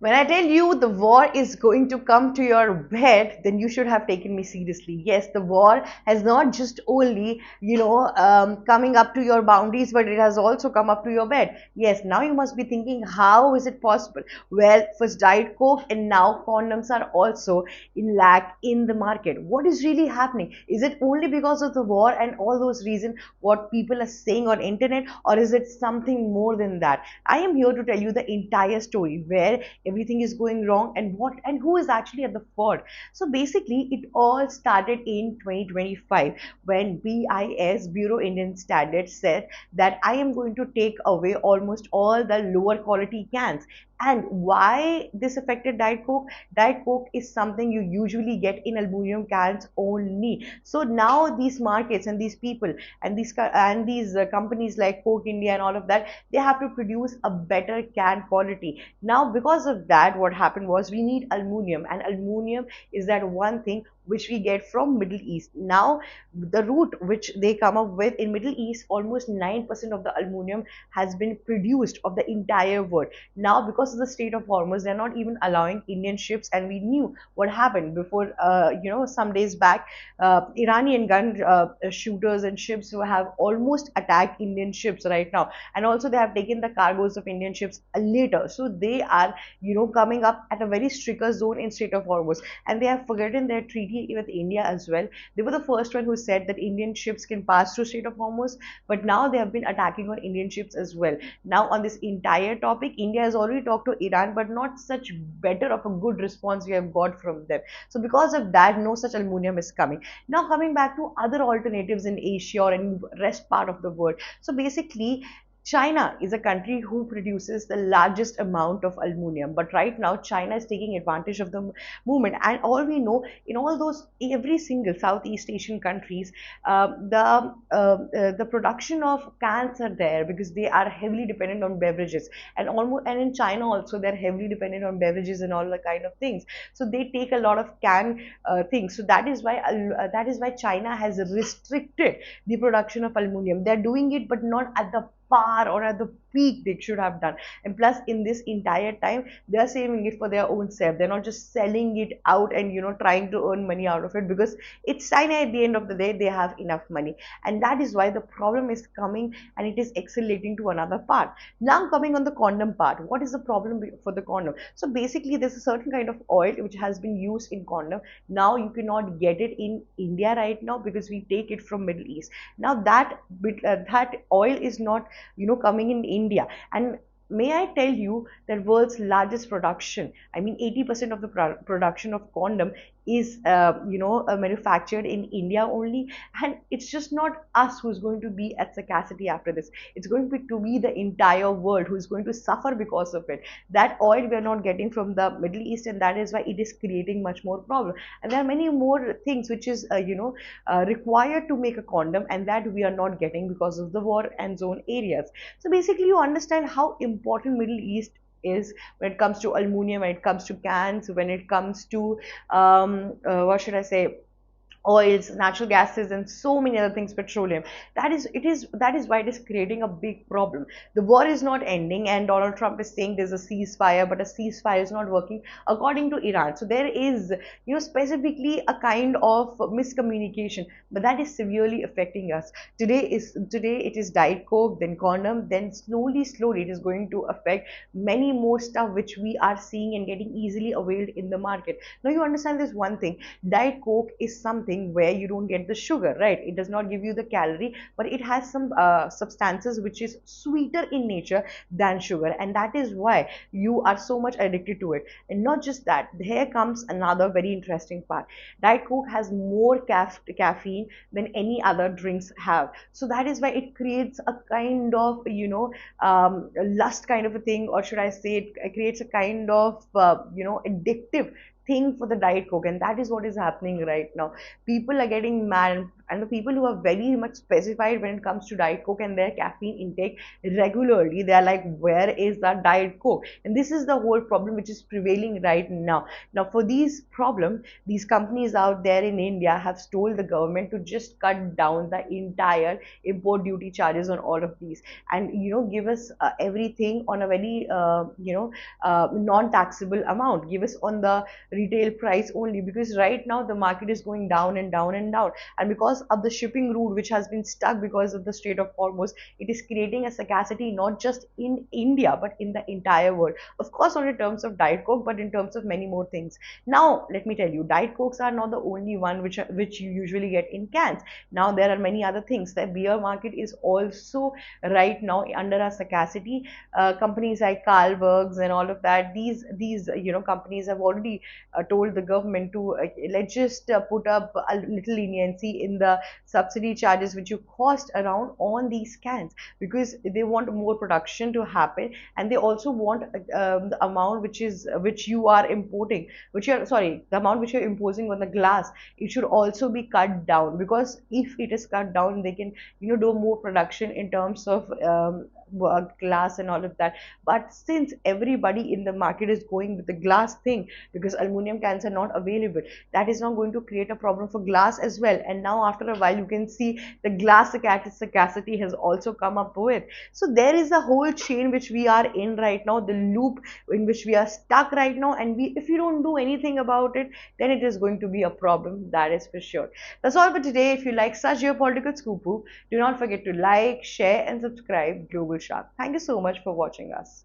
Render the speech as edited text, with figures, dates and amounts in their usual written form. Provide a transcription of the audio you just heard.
When I tell you the war is going to come to your bed, then you should have taken me seriously. Yes, the war has not just only, coming up to your boundaries, but it has also come up to your bed. Yes, now you must be thinking, how is it possible? Well, first Diet Coke and now condoms are also in lack in the market. What is really happening? Is it only because of the war and all those reasons what people are saying on internet, or is it something more than that? I am here to tell you the entire story where everything is going wrong and what and who is actually at the fault. So basically it all started in 2025 when BIS, Bureau Indian Standards, said that I am going to take away almost all the lower quality cans. And why this affected Diet Coke? Diet Coke is something you usually get in aluminum cans only. So now these markets and these people and these companies like Coke India and all of that, they have to produce a better can quality. Now because of that, what happened was we need aluminum, and aluminum is that one thing which we get from Middle East. Now the route which they come up with in Middle East, almost 9% of the aluminum has been produced of the entire world. Now because of the state of Hormuz, they're not even allowing Indian ships, and we knew what happened before, some days back. Iranian gun shooters and ships who have almost attacked Indian ships right now, and also they have taken the cargoes of Indian ships later. So they are, coming up at a very stricter zone in Strait of Hormuz, and they have forgotten their treaty with India as well. They were the first one who said that Indian ships can pass through Strait of Hormuz, but now they have been attacking on Indian ships as well. Now on this entire topic, India has already talked to Iran, but not such better of a good response we have got from them. So because of that, no such aluminum is coming. Now coming back to other alternatives in Asia or in rest part of the world. So basically China is a country who produces the largest amount of aluminum, but right now China is taking advantage of the movement. And all we know, in all those every single Southeast Asian countries, the production of cans are there because they are heavily dependent on beverages, and in China also they're heavily dependent on beverages and all the kind of things. So they take a lot of can things. So that is why China has restricted the production of aluminum. They're doing it, but not at the par or at the peak they should have done. And plus in this entire time they're saving it for their own self. They're not just selling it out and trying to earn money out of it, because it's China. At the end of the day, they have enough money, and that is why the problem is coming, and it is accelerating to another part. Now coming on the condom part, what is the problem for the condom? So basically there's a certain kind of oil which has been used in condom. Now you cannot get it in India right now because we take it from Middle East. Now that oil is not coming in India. And may I tell you that world's largest production, I mean 80% of the production of condom is manufactured in India only. And it's just not us who's going to be at scarcity after this. It's going to be the entire world who is going to suffer because of it. That oil we are not getting from the Middle East, and that is why it is creating much more problem. And there are many more things which is required to make a condom, and that we are not getting because of the war and zone areas. So basically you understand how important Middle East is when it comes to aluminum, when it comes to cans, when it comes to what should I say, oils, natural gases, and so many other things, petroleum. That is why it is creating a big problem. The war is not ending, and Donald Trump is saying there's a ceasefire, but a ceasefire is not working according to Iran. So there is, specifically a kind of miscommunication, but that is severely affecting us. Today it is Diet Coke, then condom, then slowly it is going to affect many more stuff which we are seeing and getting easily availed in the market. Now you understand this one thing: Diet Coke is something where you don't get the sugar, right? It does not give you the calorie, but it has some substances which is sweeter in nature than sugar, and that is why you are so much addicted to it. And not just that, here comes another very interesting part. Diet Coke has more caffeine than any other drinks have. So that is why it creates a kind of, lust kind of a thing, or should I say, it creates a kind of, addictive thing for the diet coke, and that is what is happening right now. People are getting mad, and the people who are very much specified when it comes to diet coke and their caffeine intake regularly, they are like, where is that diet coke? And this is the whole problem which is prevailing right now. Now for these problem, these companies out there in India have told the government to just cut down the entire import duty charges on all of these, and give us everything on a very non-taxable amount, give us on the retail price only, because right now the market is going down and down and down, and because of the shipping route which has been stuck because of the Strait of Hormuz, it is creating a scarcity not just in India but in the entire world. Of course, not in terms of diet coke, but in terms of many more things. Now let me tell you, diet cokes are not the only one which you usually get in cans. Now there are many other things. The beer market is also right now under a scarcity. Companies like Carlsbergs and all of that, these companies have already told the government to let's just put up a little leniency in the subsidy charges which you cost around on these cans, because they want more production to happen, and they also want the amount which you are importing, which you're sorry, the amount which you're imposing on the glass, it should also be cut down, because if it is cut down, they can do more production in terms of glass and all of that. But since everybody in the market is going with the glass thing, because aluminum cans are not available, that is not going to create a problem for glass as well. And now after a while, you can see the glass scarcity has also come up with. So there is a whole chain which we are in right now, the loop in which we are stuck right now, and if we don't do anything about it, then it is going to be a problem, that is for sure. That's all for today. If you like such geopolitical scoop, do not forget to like, share and subscribe Global Shark. Thank you so much for watching us.